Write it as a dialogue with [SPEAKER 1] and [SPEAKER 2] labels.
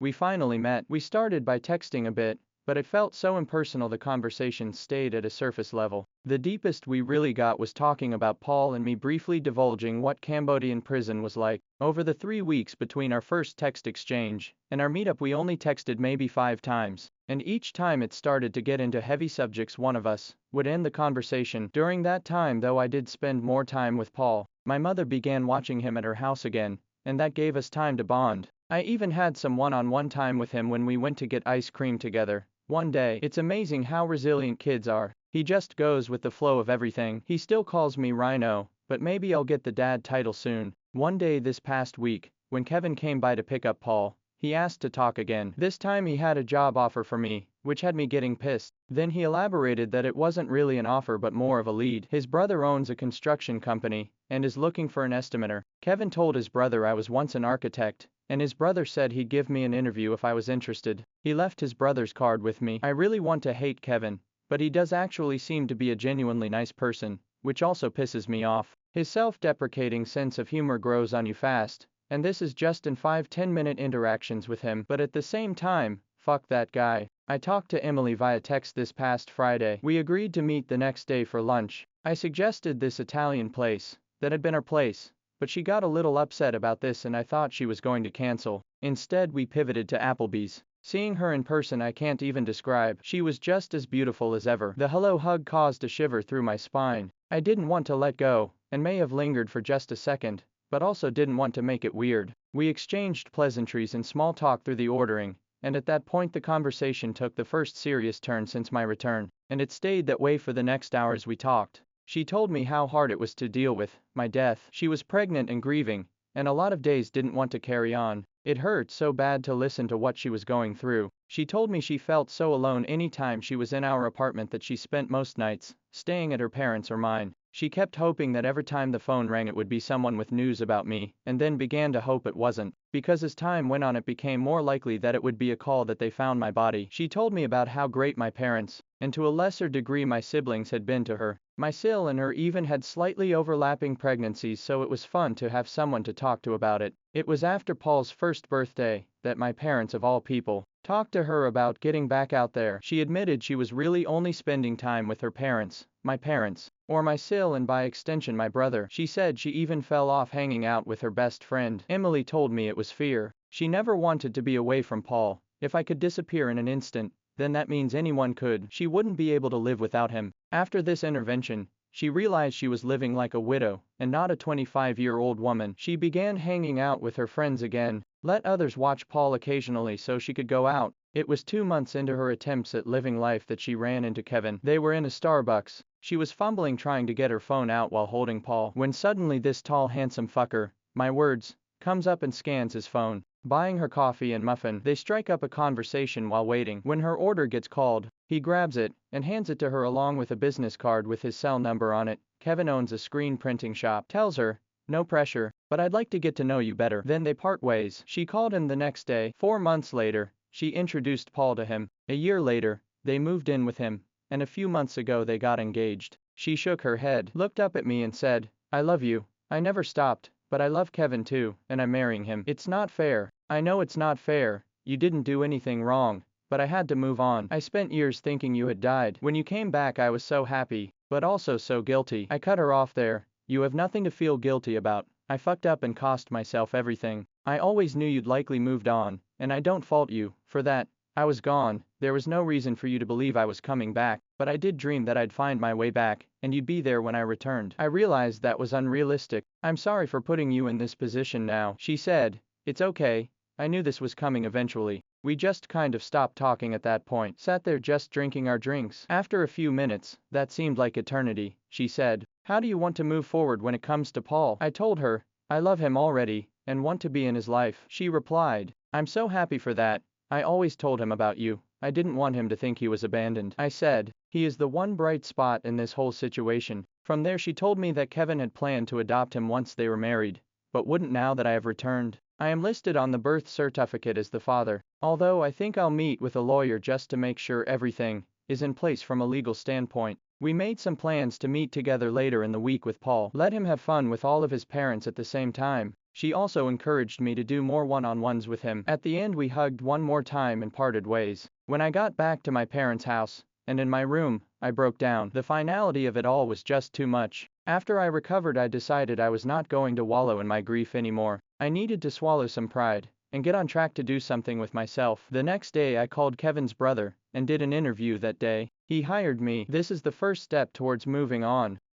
[SPEAKER 1] We finally met. We started by texting a bit, but it felt so impersonal the conversation stayed at a surface level. The deepest we really got was talking about Paul and me briefly divulging what Cambodian prison was like. Over the 3 weeks between our first text exchange and our meetup we only texted maybe 5 times, and each time it started to get into heavy subjects one of us would end the conversation. During that time though I did spend more time with Paul. My mother began watching him at her house again, and that gave us time to bond. I even had some one-on-one time with him when we went to get ice cream together one day. It's amazing how resilient kids are. He just goes with the flow of everything. He still calls me Rhino, but maybe I'll get the dad title soon. One day this past week, when Kevin came by to pick up Paul, he asked to talk again. This time he had a job offer for me, which had me getting pissed. Then he elaborated that it wasn't really an offer but more of a lead. His brother owns a construction company and is looking for an estimator. Kevin told his brother I was once an architect, and his brother said he'd give me an interview if I was interested. He left his brother's card with me. I really want to hate Kevin, but he does actually seem to be a genuinely nice person, which also pisses me off. His self-deprecating sense of humor grows on you fast, and this is just in 5-10 minute interactions with him. But at the same time, fuck that guy. I talked to Emily via text this past Friday. We agreed to meet the next day for lunch. I suggested this Italian place that had been our place, but she got a little upset about this and I thought she was going to cancel. Instead we pivoted to Applebee's. Seeing her in person I can't even describe. She was just as beautiful as ever. The hello hug caused a shiver through my spine. I didn't want to let go, and may have lingered for just a second, but also didn't want to make it weird. We exchanged pleasantries and small talk through the ordering, and at that point the conversation took the first serious turn since my return, and it stayed that way for the next hours we talked. She told me how hard it was to deal with my death. She was pregnant and grieving, and a lot of days didn't want to carry on. It hurt so bad to listen to what she was going through. She told me she felt so alone anytime she was in our apartment that she spent most nights staying at her parents' or mine. She kept hoping that every time the phone rang it would be someone with news about me, and then began to hope it wasn't, because as time went on it became more likely that it would be a call that they found my body. She told me about how great my parents, and to a lesser degree my siblings, had been to her. My sil and her even had slightly overlapping pregnancies, so it was fun to have someone to talk to about it. It was after Paul's first birthday that my parents, of all people, talked to her about getting back out there. She admitted she was really only spending time with her parents, my parents, or my sil and by extension my brother. She said she even fell off hanging out with her best friend. Emily told me it was fear. She never wanted to be away from Paul. If I could disappear in an instant, then that means anyone could. She wouldn't be able to live without him. After this intervention, she realized she was living like a widow, and not a 25-year-old woman. She began hanging out with her friends again, let others watch Paul occasionally so she could go out. It was 2 months into her attempts at living life that she ran into Kevin. They were in a Starbucks. She was fumbling trying to get her phone out while holding Paul, when suddenly this tall handsome fucker, my words, comes up and scans his phone. Buying her coffee and muffin, they strike up a conversation while waiting. When her order gets called, he grabs it and hands it to her along with a business card with his cell number on it. Kevin owns a screen printing shop. Tells her, no pressure, but I'd like to get to know you better. Then they part ways. She called him the next day. 4 months later, she introduced Paul to him. A year later, they moved in with him, and a few months ago they got engaged. She shook her head, looked up at me and said, I love you. I never stopped, but I love Kevin too, and I'm marrying him. It's not fair. I know it's not fair. You didn't do anything wrong, but I had to move on. I spent years thinking you had died. When you came back I was so happy, but also so guilty. I cut her off there. You have nothing to feel guilty about. I fucked up and cost myself everything. I always knew you'd likely moved on, and I don't fault you for that. I was gone. There was no reason for you to believe I was coming back, but I did dream that I'd find my way back, and you'd be there when I returned. I realized that was unrealistic. I'm sorry for putting you in this position now. She said, it's okay. I knew this was coming eventually. We just kind of stopped talking at that point. Sat there just drinking our drinks. After a few minutes, that seemed like eternity, she said, how do you want to move forward when it comes to Paul? I told her, I love him already, and want to be in his life. She replied, I'm so happy for that. I always told him about you. I didn't want him to think he was abandoned. I said, he is the one bright spot in this whole situation. From there she told me that Kevin had planned to adopt him once they were married, but wouldn't now that I have returned. I am listed on the birth certificate as the father, although I think I'll meet with a lawyer just to make sure everything is in place from a legal standpoint. We made some plans to meet together later in the week with Paul. Let him have fun with all of his parents at the same time. She also encouraged me to do more one-on-ones with him. At the end we hugged one more time and parted ways. When I got back to my parents' house, and in my room, I broke down. The finality of it all was just too much. After I recovered, I decided I was not going to wallow in my grief anymore. I needed to swallow some pride and get on track to do something with myself. The next day I called Kevin's brother and did an interview that day. He hired me. This is the first step towards moving on.